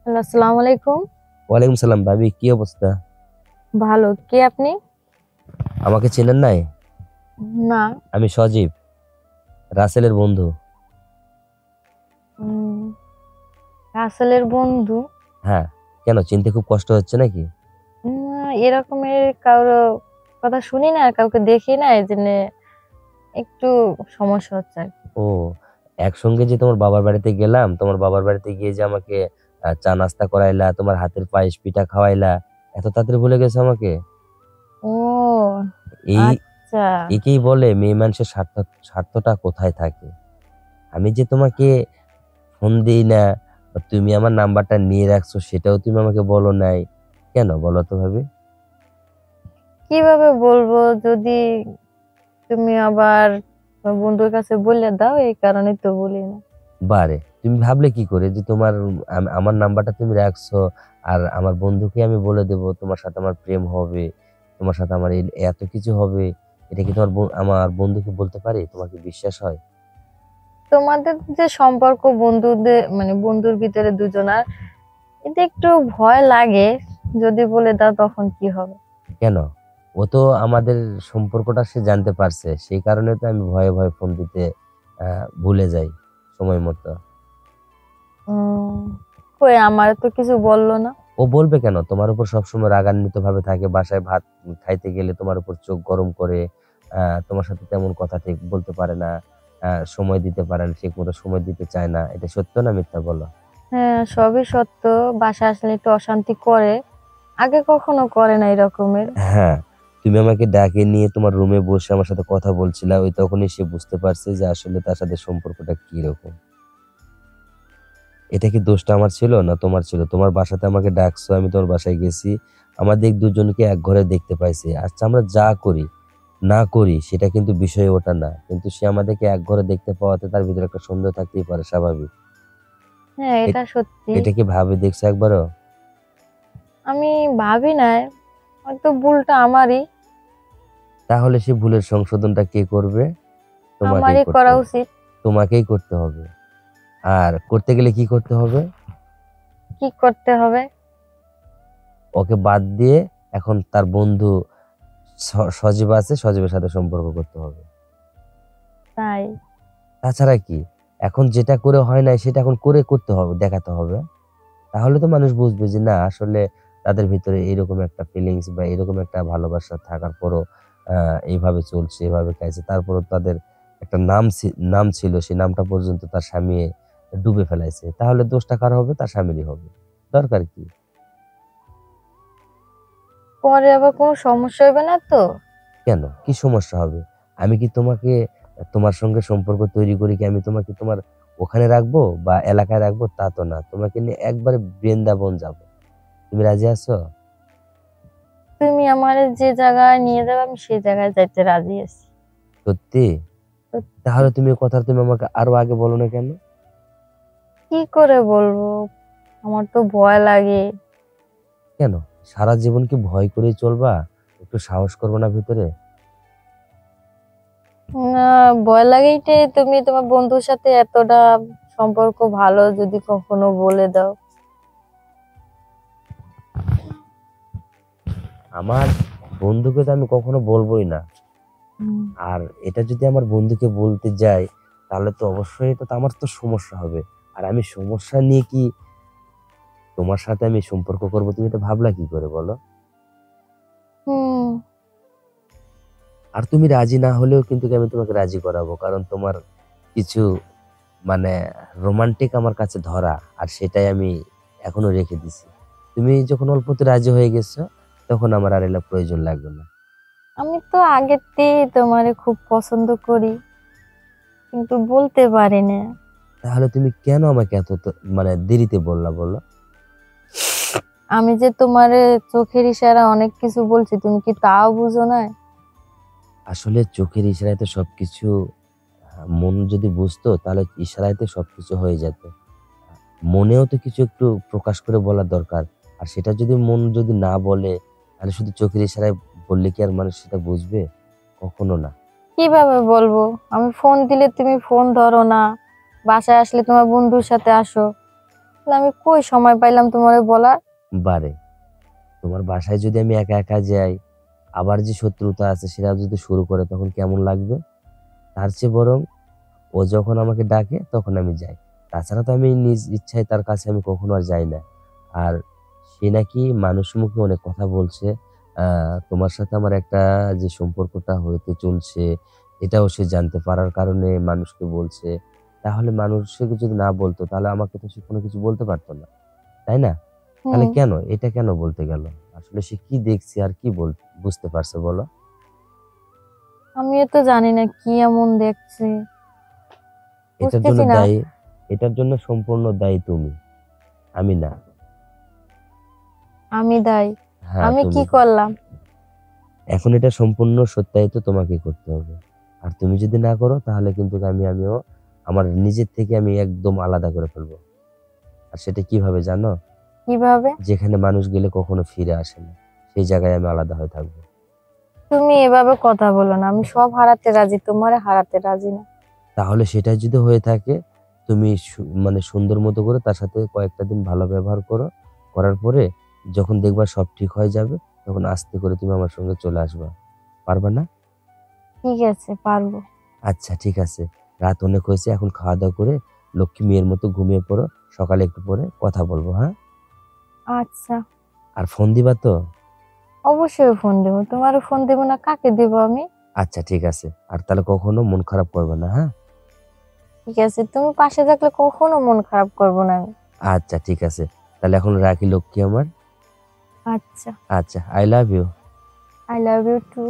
Hello, আসসালামু আলাইকুম। ওয়ালাইকুম সালাম। ভাবি, কি অবস্থা? ভালো। কে আপনি? আমাকে চেনেন নাই? না। আমি সজীব, রাসেলের বন্ধু। উম, রাসেলের বন্ধু। হ্যাঁ। কেন, চিনতে খুব কষ্ট হচ্ছে নাকি? এরকমের কারো কথা শুনি না, কাউকে দেখি না, এই জন্য একটু সমস্যা হচ্ছে আর কি। ও, একসঙ্গে যে তোমার বাবার বাড়িতে গেলাম, তোমার বাবার বাড়িতে গিয়ে যে আমাকে চা নাস্তা করাইলা, তোমার হাতের পায়েস পিঠা খাওয়াইলা, এত তাড়াতাড়ি ভুলে গেছো আমাকে? ও, এই আচ্ছা। একেই বলে মেয়ে মানুষের স্বার্থটা কোথায় থাকে। আমি যে তোমাকে ফোন দিই না, বা তুমি আমার নাম্বারটা নিয়ে রাখছো সেটাও তুমি আমাকে বলো নাই। কেন বলো তো ভাবি? কিভাবে বলবো, যদি তুমি আবার তোমার বন্ধুর কাছে বলে দাও, এই কারণে তো বলি না। বারে, তুমি ভাবলে কি করে যে তোমার আমার নাম্বারটা তুমি রাখছো, আর আমার বন্ধুকে আমি বলে দেব তোমার সাথে আমার প্রেম হবে, তোমার সাথে আমার এত কিছু হবে? এটা কি তোমার আমার বন্ধুকে বলতে পারি? তোমার কি বিশ্বাস হয়? তোমাদের যে সম্পর্ক, বন্ধুদের মানে বন্ধুর ভিতরে দুজনার, এতে একটু ভয় লাগে। যদি বলে দাও তখন কি হবে? কেন? ও তো আমাদের সম্পর্কটা সে জানতে পারছে, সেই কারণে তো আমি ভয়ে ভয়ে ফোন দিতে ভুলে যাই সময় মতো। উম কই, আমার তো কিছু বললো না। ও বলবে কেন? তোমার উপর সবসময় রাগান্বিত ভাবে থাকে, বাসায় ভাত খাইতে গেলে তোমার উপর চোখ গরম করে, তোমার সাথে তেমন কথা ঠিক বলতে পারে না, সময় দিতে পারে না, ঠিক মতো সময় দিতে চায় না। এটা সত্য না মিথ্যা বলো? হ্যাঁ, সবই সত্য। বাসায় আসলে একটু অশান্তি করে। আগে কখনো করে না এরকমের। হ্যাঁ। তুমি আমাকে ডাকে নিয়ে তোমার রুমে বসে আমার সাথে কথা বলছিলা, ওই তখনই সে বুঝতে পারছে যে আসলে তার সাথে সম্পর্কটা কি রকম। এটা কি দোষটা আমার ছিল না তোমার ছিল? তোমার বাসাতে আমাকে ডাকছো, আমি তোমার বাসায় গেছি, আমাদের দুজনকে এক ঘরে দেখতে পাইছি। আচ্ছা, আমরা যা করি না করি সেটা কিন্তু বিষয় ওটা না, কিন্তু সে আমাদেরকে এক ঘরে দেখতে পাওয়াতে তার ভিতরে একটা সন্দেহ থাকতেই পারে, স্বাভাবিক। হ্যাঁ, এ- এটা সত্যি। এটা কি ভাবে দেখছো একবারও? আমি ভাবি নাই, হয়তো ভুলটা আমারই। তাহলে সে ভুলের সংশোধনটা কে করবে? তোমাকেই আমারই করতে করা হবে। উচিত। তোমাকেই করতে হবে। আর করতে গেলে কি করতে হবে? কি করতে হবে? ওকে বাদ দিয়ে এখন তার বন্ধু সজীব আছে, সজীবের সাথে সম্পর্ক করতে হবে। তাই? তাছাড়া কি? এখন যেটা করে হয় নাই সেটা এখন করে করতে হবে, দেখাতে হবে। তাহলে তো মানুষ বুঝবে যে না, আসলে তাদের ভিতরে এরকম একটা ফিলিংস বা এরকম একটা ভালোবাসা থাকার পরও এইভাবে চলছে, এভাবে খাইছে, তারপরও তাদের একটা নাম ছিল, সেই নামটা পর্যন্ত তার স্বামী ডুবে ফেলাইছে। তাহলে দোষটা কার হবে? তার স্বামীরই হবে। দরকার কি? পরে আবার কোনো সমস্যা হবে না তো? কেন, কি সমস্যা হবে? আমি কি তোমাকে, তোমার সঙ্গে সম্পর্ক তৈরি করি কি আমি তোমাকে তোমার ওখানে রাখবো বা এলাকায় রাখবো? তা তো না, তোমাকে নিয়ে একবারে বৃন্দাবন যাব। তুমি রাজি আছো? তুমি আমার যে জায়গায় নিয়ে যাবে, আমি সেই জায়গায় যাইতে রাজি আছি। সত্যি? সত্যি। তাহলে তুমি কথা তুমি আমাকে আরো আগে বলো না কেন? কি করে বলবো? আমার তো ভয় লাগে। কেন, সারা জীবন কি ভয় করেই চলবা? একটু সাহস করবো না ভিতরে? না, ভয় লাগেইটে তুমি তোমার বন্ধুর সাথে এতটা সম্পর্ক ভালো, যদি কখনো বলে দাও। আমার বন্ধুকে তো আমি কখনো বলবোই না। হুম। আর এটা যদি আমার বন্ধুকে বলতে যাই, তাহলে তো অবশ্যই এটা তো আমার তো সমস্যা হবে। আর আমি সমস্যা নিয়ে কি তোমার সাথে আমি সম্পর্ক করবো? তুমি এটা ভাবলা কি করে বলো? হুম। আর তুমি রাজি না হলেও কিন্তু আমি তোমাকে রাজি করাবো, কারণ তোমার কিছু মানে রোমান্টিক আমার কাছে ধরা, আর সেটাই আমি এখনো রেখে দিছি। তুমি যখন অল্পতে রাজি হয়ে গেছো, তখন আমার আর এলা প্রয়োজন লাগবে না। আমি তো আগেতেই তোমারে খুব পছন্দ করি, কিন্তু বলতে পারি না। তাহলে তুমি কেন আমাকে এত মানে দেরিতে বললা বলো? আমি যে তোমারে চোখের ইশারা অনেক কিছু বলছি, তুমি কি তাও বুঝো না? আসলে চোখের ইশারায় তো সবকিছু, মন যদি বুঝতো তাহলে ইশারায় তো সবকিছু হয়ে যেত। মনেও তো কিছু একটু প্রকাশ করে বলা দরকার। আর সেটা যদি মন যদি না বলে, তাহলে শুধু চোখের ইশারায় বললে কি আর মানুষ সেটা বুঝবে? কখনো না। কিভাবে বলবো? আমি ফোন দিলে তুমি ফোন ধরো না, বাসায় আসলে তোমার বন্ধুর সাথে আসো। তাহলে আমি কই সময় পাইলাম তোমারে বলার? বারে তোমার বাসায় যদি আমি একা একা যাই, আবার যে শত্রুতা আছে সেটা যদি শুরু করে, তখন কেমন লাগবে? তার চেয়ে বরং ও যখন আমাকে ডাকে তখন আমি যাই। তাছাড়া তো আমি নিজ ইচ্ছায় তার কাছে আমি কখনো আর যাই না। আর সে নাকি মানুষের মুখে অনেক কথা বলছে। তোমার সাথে আমার একটা যে সম্পর্কটা হতে চলছে, এটাও সে জানতে পারার কারণে মানুষকে বলছে। তাহলে মানুষকে যদি না বলতো, তাহলে আমাকে তো সে কোনো কিছু বলতে পারতো না, তাই না? তাহলে হুম। কেন এটা কেন বলতে গেল? আসলে সে কি দেখছে আর কি বুঝতে পারছে বলো? আমিও তো জানি না কি এমন দেখছি, এটার জন্য বুঝতেছি না। দায়ী, এটার জন্য সম্পূর্ণ দায়ী তুমি, আমি না। আমি দায়ী? হ্যাঁ, আমি কি তুমি। করলাম? এখন এটা সম্পূর্ণ সত্যায়িত তোমাকে করতে হবে। আর তুমি যদি না করো, তাহলে কিন্তু আমিও আমার নিজের থেকে আমি একদম আলাদা করে ফেলবো। আর সেটা কিভাবে জানো? কিভাবে? যেখানে মানুষ গেলে কখনো ফিরে আসে না, সেই জায়গায় আমি আলাদা হয়ে থাকবো। তুমি এভাবে কথা বলো না, আমি সব হারাতে রাজি, তোমারে হারাতে রাজি না। তাহলে সেটা যদি হয়ে থাকে, তুমি মানে সুন্দর মতো করে তার সাথে কয়েকটা দিন ভালো ব্যবহার করো। করার পরে যখন দেখবা সব ঠিক হয়ে যাবে, তখন আস্তে করে তুমি আমার সঙ্গে চলে আসবা। পারবা না? ঠিক আছে, পারবো। আচ্ছা, ঠিক আছে। রাত অনেক হয়েছে, এখন খাওয়া দাওয়া করে লক্ষ্মী মেয়ের মতো ঘুমিয়ে পড়ো। সকালে একটু পরে কথা বলবো, হ্যাঁ? আচ্ছা। আর ফোন দিবা তো? অবশ্যই ফোন দেবো, তোমারও ফোন দেবো না, কাকে দেবো আমি? আচ্ছা, ঠিক আছে। আর তাহলে কখনো মন খারাপ করবে না, হ্যাঁ? ঠিক আছে, তুমি পাশে থাকলে কখনো মন খারাপ করবো না আমি। আচ্ছা, ঠিক আছে। তাহলে এখন রাখি লক্ষ্মী আমার। আচ্ছা। আচ্ছা, I love you. I love you two.